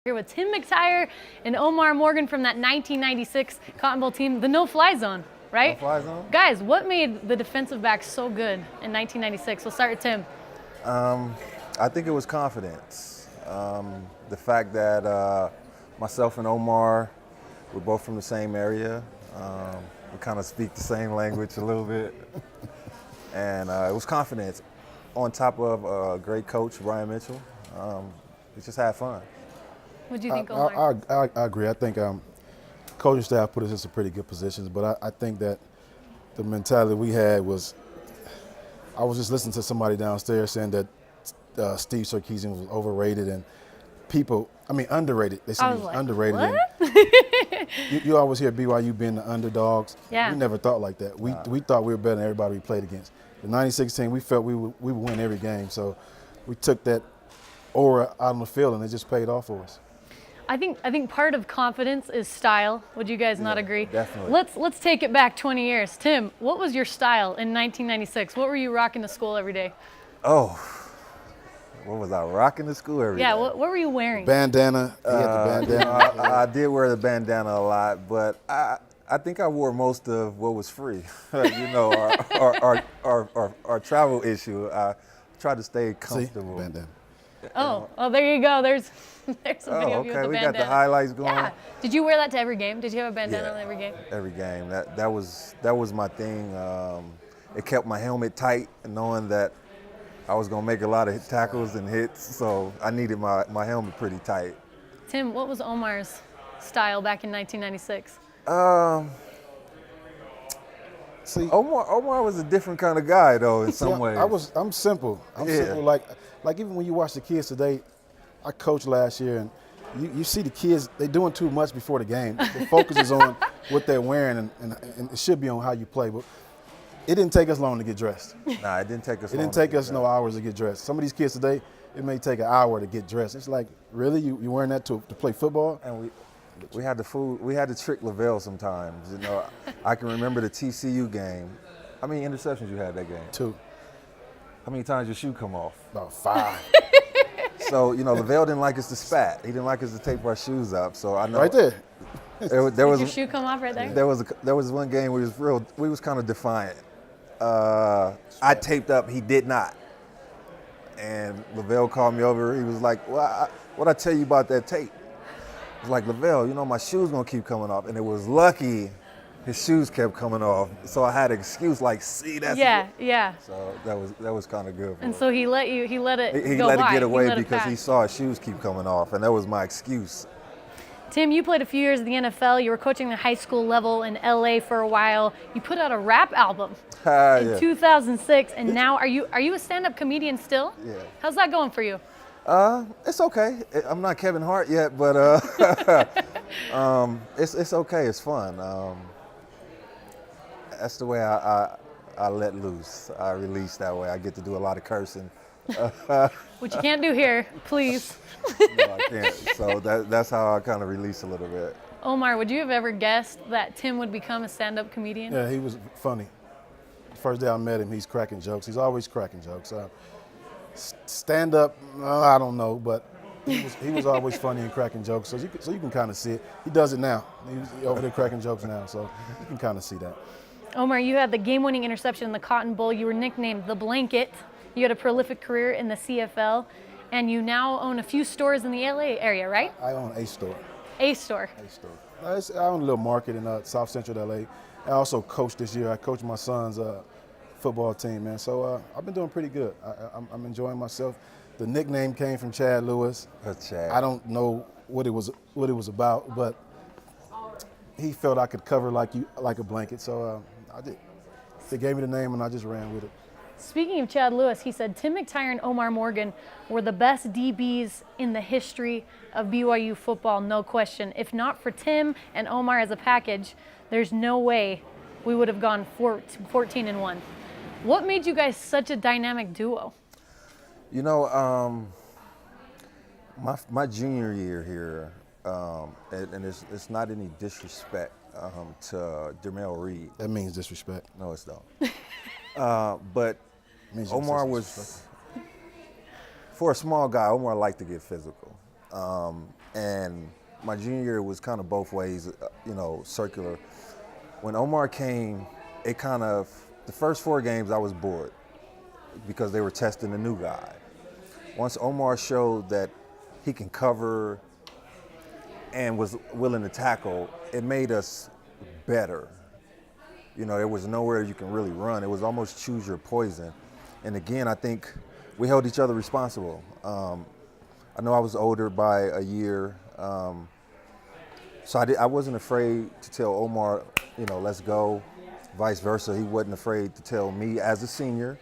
Here with Tim McTyer and Omarr Morgan from that 1996 Cotton Bowl team, the no-fly zone, right? No-fly zone? Guys, what made the defensive backs so good in 1996? We'll start with Tim. I think it was confidence. The fact that myself and Omarr, we're both from the same area. We kind of speak the same language a little bit. And it was confidence on top of a great coach, Brian Mitchell. We just had fun. What do you think, Omarr? I agree. I think coaching staff put us in some pretty good positions, but I think that the mentality we had was, I was just listening to somebody downstairs saying that Steve Sarkisian was overrated and underrated. They said he was underrated. What? You always hear BYU being the underdogs. Yeah. We never thought like that. We thought we were better than everybody we played against. The 96 team, we felt we would win every game, so we took that aura out on the field and it just paid off for us. I think part of confidence is style. Would you guys not agree? Definitely. Let's take it back 20 years. Tim, what was your style in 1996? What were you rocking to school every day? Oh, what was I rocking to school every day? Yeah, what were you wearing? Bandana. He had the bandana. I did wear the bandana a lot, but I think I wore most of what was free. You know, our travel issue. I tried to stay comfortable. See? Bandana. Oh, there you go. There's a video of you with the bandana. We got the highlights going. Yeah. Did you wear that to every game? Did you have a bandana on every game? Every game. That was my thing. It kept my helmet tight, knowing that I was gonna make a lot of tackles and hits, so I needed my helmet pretty tight. Tim, what was Omar's style back in 1996? See, Omarr was a different kind of guy, though, in some ways. I'm simple. I'm simple. Like even when you watch the kids today, I coached last year, and you see the kids, they're doing too much before the game. The focus is on what they're wearing, and it should be on how you play. But it didn't take us long to get dressed. Nah, it didn't take us long. It didn't take us no hours to get dressed. Some of these kids today, it may take an hour to get dressed. It's like, really? You wearing that to play football? And we had to trick Lavelle sometimes. You know, I can remember the TCU game. How many interceptions you had that game? 2. How many times your shoe come off? About 5. So, you know, Lavelle didn't like us to spat. He didn't like us to tape our shoes up. So I know. Right there. There Did was your shoe come off right there? There was one game we was kind of defiant. I taped up, he did not. And Lavelle called me over. He was like, "Well, what'd I tell you about that tape?" I was like, "Lavelle, you know my shoes gonna keep coming off." And it was lucky his shoes kept coming off. So I had an excuse like, "See, that's Yeah. So that was kind of good. And so he let it He go let by. it get away let it because he pass. saw his shoes keep coming off, and that was my excuse. Tim, you played a few years in the NFL. You were coaching the high school level in LA for a while. You put out a rap album in 2006, and now are you a stand-up comedian still? Yeah. How's that going for you? It's okay. I'm not Kevin Hart yet, but it's okay. It's fun. That's the way I let loose. I release that way. I get to do a lot of cursing. Which you can't do here, please. No, I can't. So that's how I kind of release a little bit. Omarr, would you have ever guessed that Tim would become a stand-up comedian? Yeah, he was funny. The first day I met him, he's cracking jokes. He's always cracking jokes. Stand up, I don't know, but he was always funny and cracking jokes. So you can kind of see it. He does it now. He's over there cracking jokes now, so you can kind of see that. Omarr, you had the game-winning interception in the Cotton Bowl. You were nicknamed the Blanket. You had a prolific career in the CFL, and you now own a few stores in the LA area, right? I own a store. A store. I own a little market in South Central LA. I also coached this year. I coached my son's football team, man. So I've been doing pretty good. I'm enjoying myself. The nickname came from Chad Lewis. Chad. I don't know what it was about, but he felt I could cover like a blanket. So I did. They gave me the name, and I just ran with it. Speaking of Chad Lewis, he said Tim McTyer and Omarr Morgan were the best DBs in the history of BYU football, no question. If not for Tim and Omarr as a package, there's no way we would have gone 14-1. What made you guys such a dynamic duo? You know, my junior year here, and it's not any disrespect to Jermel Reed. That means disrespect. No, it's don't. But Omarr was, for a small guy, Omarr liked to get physical. And my junior year was kind of both ways, circular. When Omarr came, the first 4 games I was bored because they were testing a new guy. Once Omarr showed that he can cover and was willing to tackle, it made us better. There was nowhere you can really run. It was almost choose your poison. And again, I think we held each other responsible. I know I was older by a year, so I wasn't afraid to tell Omarr, let's go. Vice versa, he wasn't afraid to tell me as a senior,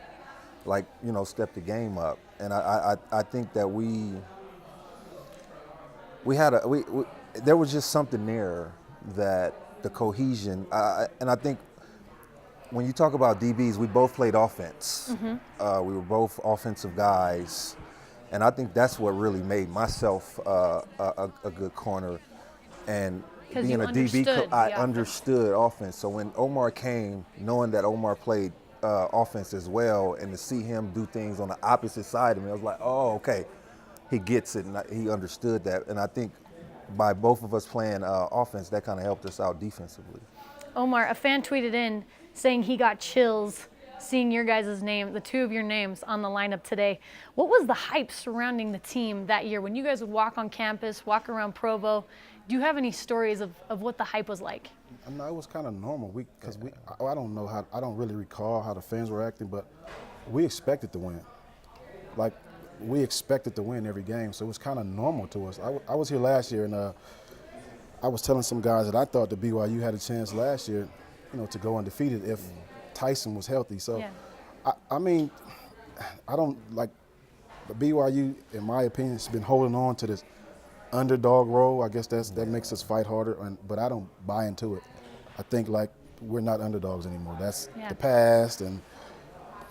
step the game up. And I think that there was just something there that the cohesion, and I think when you talk about DBs, we both played offense. We were both offensive guys. And I think that's what really made myself a good corner. And being a DB, I understood offense. So when Omarr came, knowing that Omarr played offense as well, and to see him do things on the opposite side of me, I was like, oh, okay, he gets it, and he understood that. And I think by both of us playing offense, that kind of helped us out defensively. Omarr, a fan tweeted in saying he got chills seeing your guys' name, the 2 of your names on the lineup today. What was the hype surrounding the team that year when you guys would walk on campus, walk around Provo? Do you have any stories of what the hype was like? No, it was kind of normal. I don't know how, I don't really recall how the fans were acting, but we expected to win. We expected to win every game, so it was kind of normal to us. I was here last year, and I was telling some guys that I thought the BYU had a chance last year, to go undefeated if Tyson was healthy. So, yeah. I don't like the BYU, in my opinion, has been holding on to this underdog role. I guess that makes us fight harder, but I don't buy into it. I think we're not underdogs anymore. That's the past, and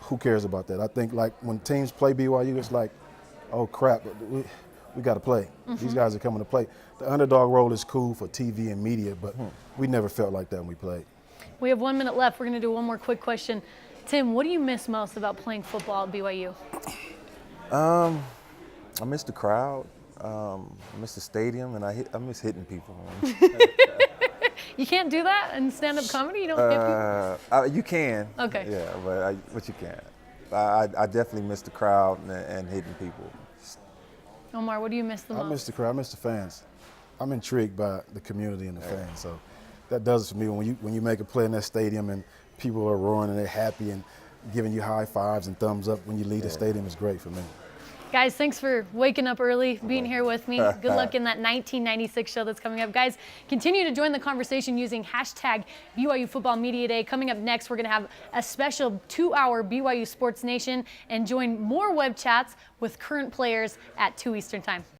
who cares about that? I think when teams play BYU, it's like, oh crap, we got to play. These guys are coming to play. The underdog role is cool for TV and media, but we never felt like that when we played. We have 1 minute left. We're going to do one more quick question. Tim, what do you miss most about playing football at BYU? I miss the crowd. I miss the stadium, and I miss hitting people. You can't do that in stand-up comedy? You don't hit people? You can. Okay. Yeah, but you can't. I definitely miss the crowd and hitting people. Omarr, what do you miss the most? I miss the crowd. I miss the fans. I'm intrigued by the community and the fans. So that does it for me. When you make a play in that stadium and people are roaring and they're happy and giving you high fives and thumbs up when you leave the stadium is great for me. Guys, thanks for waking up early, being here with me. Good luck in that 1996 show that's coming up. Guys, continue to join the conversation using hashtag BYU Football Media Day. Coming up next, we're going to have a special 2-hour BYU Sports Nation and join more web chats with current players at 2 Eastern Time.